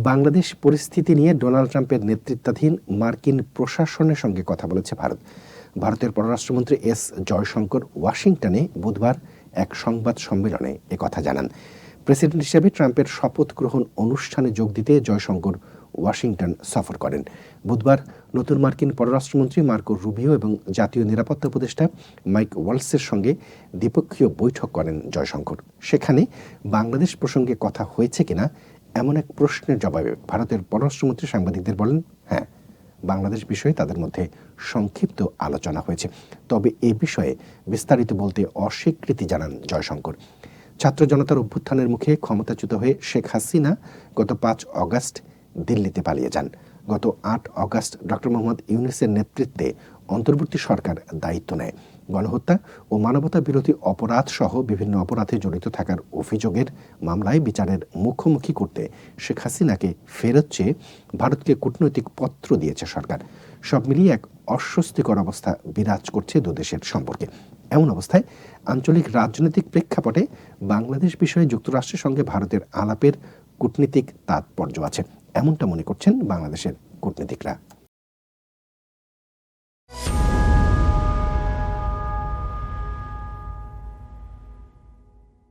বাংলাদেশ পরিস্থিতি নিয়ে ডোনাল্ড ট্রাম্পের নেতৃত্বাধীন মার্কিন প্রশাসনের সঙ্গে কথা বলেছে ভারত। ভারতের পররাষ্ট্রমন্ত্রী এস জয়শঙ্কর ওয়াশিংটনে বুধবার এক সংবাদ সম্মেলনে একথা জানান। প্রেসিডেন্ট হিসেবে ট্রাম্পের শপথ গ্রহণ অনুষ্ঠানে যোগ দিতে জয়শঙ্কর ওয়াশিংটন সফর করেন। বুধবার নতুন মার্কিন পররাষ্ট্রমন্ত্রী মার্কো রুবিও এবং জাতীয় নিরাপত্তা উপদেষ্টা মাইক ওয়ালসের সঙ্গে দ্বিপক্ষীয় বৈঠক করেন জয়শঙ্কর। সেখানে বাংলাদেশ প্রসঙ্গে কথা হয়েছে কিনা এমন এক প্রশ্নের জবাবে ভারতের পররাষ্ট্রমন্ত্রী সাংবাদিকদের বলেন, হ্যাঁ, বাংলাদেশ বিষয়ে তাদের মধ্যে সংক্ষিপ্ত আলোচনা হয়েছে, তবে এ বিষয়ে বিস্তারিত বলতে অস্বীকৃতি জানান জয়শঙ্কর। ছাত্র জনতার অভ্যুত্থানের মুখে ক্ষমতাচ্যুত হয়ে শেখ হাসিনা গত ৫ অগাস্ট দিল্লিতে পালিয়ে যান। গত ৮ অগাস্ট ডক্টর মোহাম্মদ ইউনূসের নেতৃত্বে অন্তর্বর্তী সরকার দায়িত্ব নেয়। গণহত্যা ও মানবতা বিরোধী অপরাধ সহ বিভিন্ন অপরাধে জড়িত থাকার অভিযোগের মামলায় বিচারের মুখোমুখি করতে শেখ হাসিনাকে ফেরত চেয়ে ভারতকে কূটনৈতিক পত্র দিয়েছে সরকার। সব মিলিয়ে এক অস্বস্তিকর অবস্থা বিরাজ করছে দুদেশের সম্পর্কে। এমন অবস্থায় আঞ্চলিক রাজনৈতিক প্রেক্ষাপটে বাংলাদেশ বিষয়ে যুক্তরাষ্ট্রের সঙ্গে ভারতের আলাপের কূটনীতিক তাৎপর্য আছে, এমনটা মনে করছেন বাংলাদেশের কূটনীতিকরা।